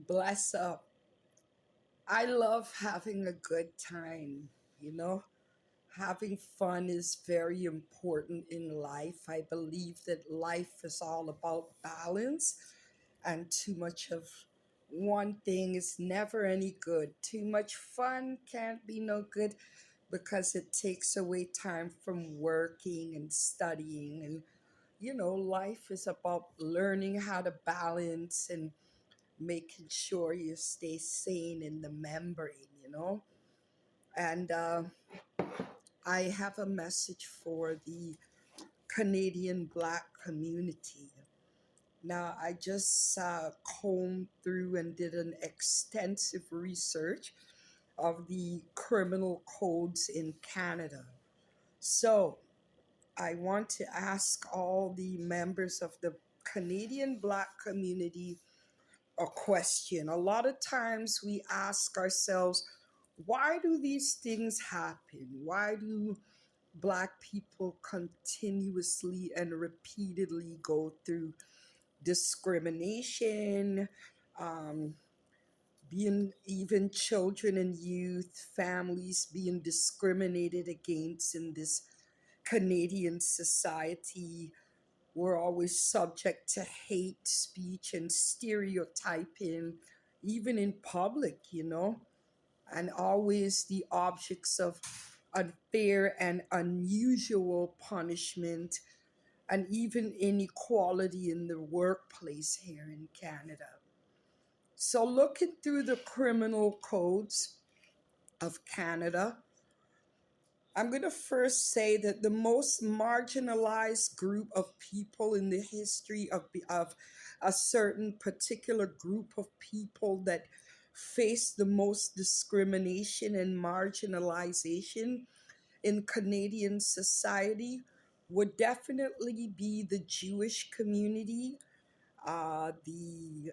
Bless up. I love having a good time, you know? Having fun is very important in life. I believe that life is all about balance, and too much of one thing is never any good. Too much fun can't be no good because it takes away time from working and studying. And, life is about learning how to balance and making sure you stay sane in the membrane. And I have a message for the Canadian Black community. Now, I just combed through and did an extensive research of the criminal codes in Canada. So, I want to ask all the members of the Canadian Black community a question. A lot of times we ask ourselves, why do these things happen? Why do Black people continuously and repeatedly go through discrimination, um, being even children and youth, families being discriminated against in this Canadian society? We're always subject to hate speech and stereotyping, even in public, and always the objects of unfair and unusual punishment, and even inequality in the workplace here in Canada. So, looking through the criminal codes of Canada, I'm going to first say that the most marginalized group of people in the history of a certain particular group of people that face the most discrimination and marginalization in Canadian society would definitely be the Jewish community, the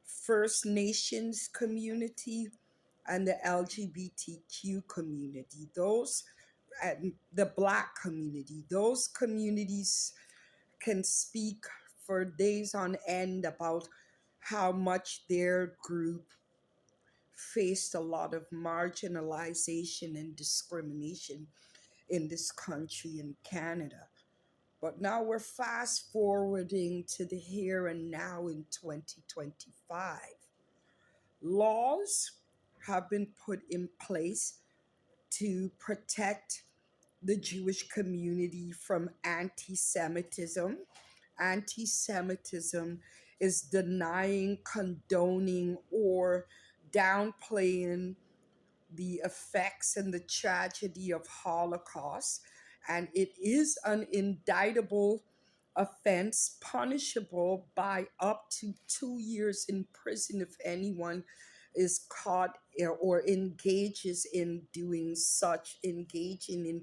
First Nations community, and the LGBTQ community. Those and the Black community. Those communities can speak for days on end about how much their group faced a lot of marginalization and discrimination in this country in Canada. But now we're fast forwarding to the here and now in 2025. Laws have been put in place to protect the Jewish community from anti Semitism. Anti Semitism is denying, condoning, or downplaying the effects and the tragedy of Holocaust, and it is an indictable offense punishable by up to 2 years in prison if anyone is caught or engages in doing such, engaging in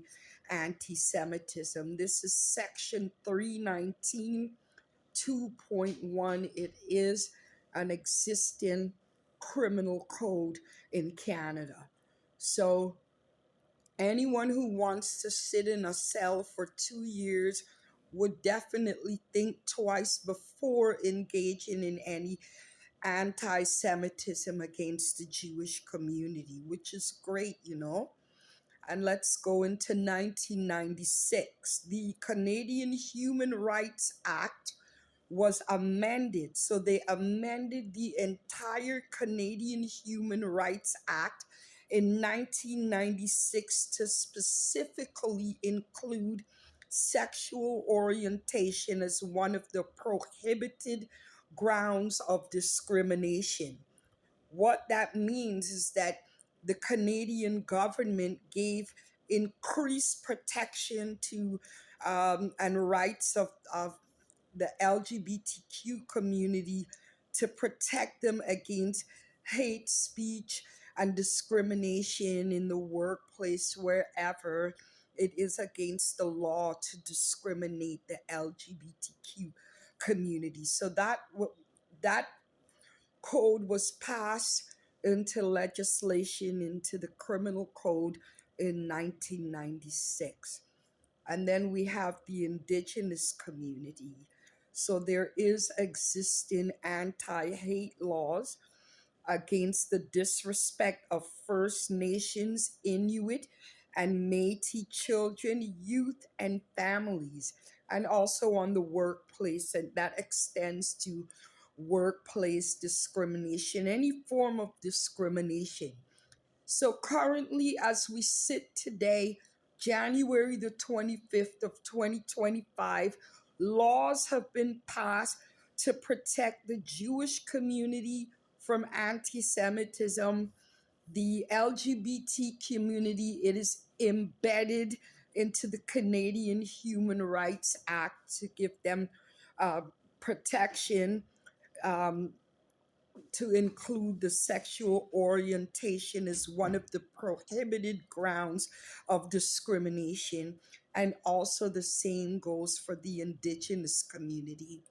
anti-Semitism. This is section 319 2.1. It is an existing criminal code in Canada. So anyone who wants to sit in a cell for 2 years would definitely think twice before engaging in any anti Semitism against the Jewish community, which is great. And let's go into 1996. The Canadian Human Rights Act was amended. So they amended the entire Canadian Human Rights Act in 1996 to specifically include sexual orientation as one of the prohibited grounds of discrimination. What that means is that the Canadian government gave increased protection to and rights of the LGBTQ community to protect them against hate speech and discrimination in the workplace wherever it is against the law to discriminate the LGBTQ community. So that code was passed into legislation into the criminal code in 1996. And then we have the indigenous community. So there is existing anti-hate laws against the disrespect of First Nations, Inuit, and Métis children, youth, and families, and also on the workplace, and that extends to workplace discrimination, any form of discrimination. So currently, as we sit today, January the 25th of 2025, laws have been passed to protect the Jewish community from anti-Semitism, the LGBT community. It is embedded into the Canadian Human Rights Act to give them uh, protection. Um, to include the sexual orientation as one of the prohibited grounds of discrimination. And also, the same goes for the Indigenous community.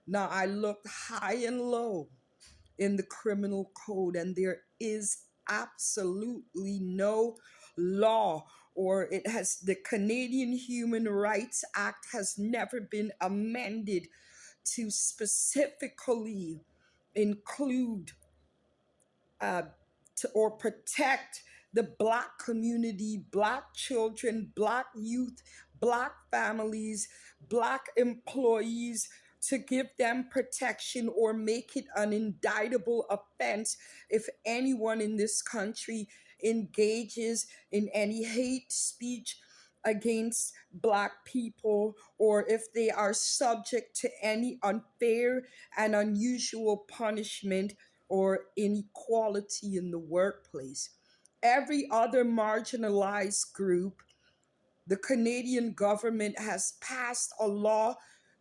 Now, I looked high and low in the criminal code, and there is absolutely no law, or it has, the Canadian Human Rights Act has never been amended to specifically include uh, or protect the Black community, Black children, Black youth, Black families, Black employees, to give them protection or make it an indictable offense if anyone in this country engages in any hate speech against Black people, or if they are subject to any unfair and unusual punishment or inequality in the workplace. Every other marginalized group, the Canadian government has passed a law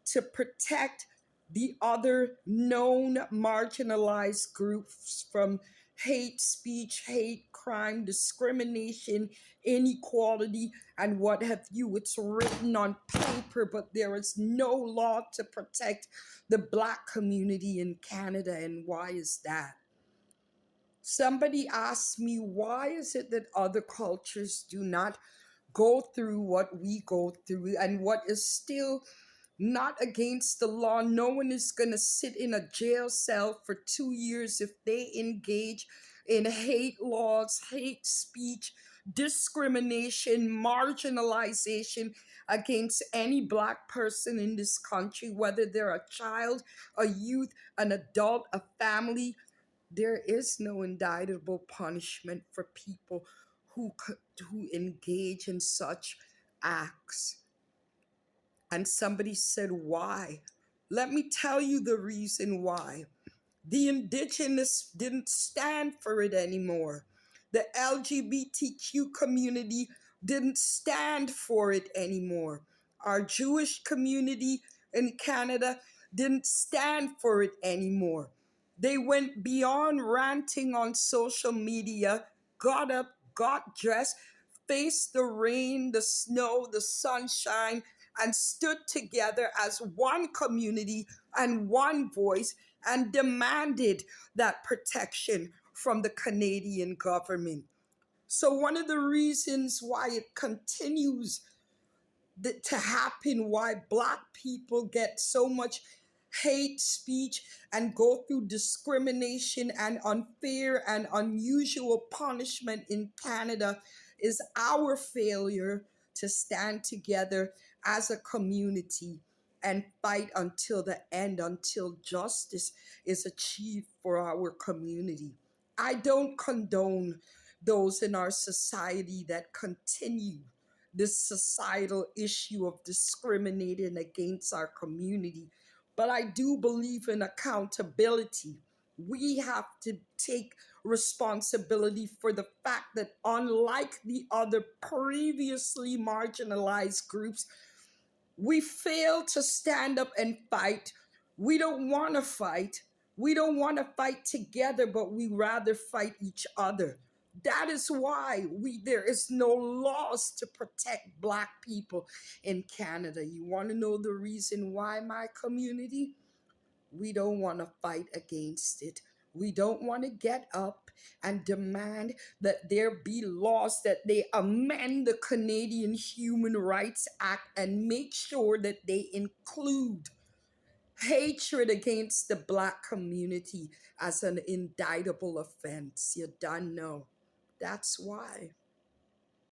to protect the other known marginalized groups from hate speech, hate crime, discrimination, inequality, and what have you. It's written on paper, but there is no law to protect the Black community in Canada. And why is that? Somebody asked me, why is it that other cultures do not go through what we go through, and what is still not against the law? No one is going to sit in a jail cell for 2 years if they engage in hate laws, hate speech, discrimination, marginalization against any Black person in this country, whether they're a child, a youth, an adult, a family. There is no indictable punishment for people who engage in such acts. And somebody said, why? Let me tell you the reason why. The Indigenous didn't stand for it anymore. The LGBTQ community didn't stand for it anymore. Our Jewish community in Canada didn't stand for it anymore. They went beyond ranting on social media, got up, got dressed, faced the rain, the snow, the sunshine, and stood together as one community and one voice and demanded that protection from the Canadian government. So, one of the reasons why it continues to happen, why Black people get so much hate speech and go through discrimination and unfair and unusual punishment in Canada, is our failure to stand together as a community and fight until the end, until justice is achieved for our community. I don't condone those in our society that continue this societal issue of discriminating against our community. But I do believe in accountability. We have to take responsibility for the fact that, unlike the other previously marginalized groups, we fail to stand up and fight. We don't want to fight. We don't want to fight together, but we rather fight each other. That is why there is no laws to protect Black people in Canada. You want to know the reason why, my community? We don't want to fight against it. We don't want to get up and demand that there be laws, that they amend the Canadian Human Rights Act and make sure that they include hatred against the black community as an indictable offense. You don't know. That's why.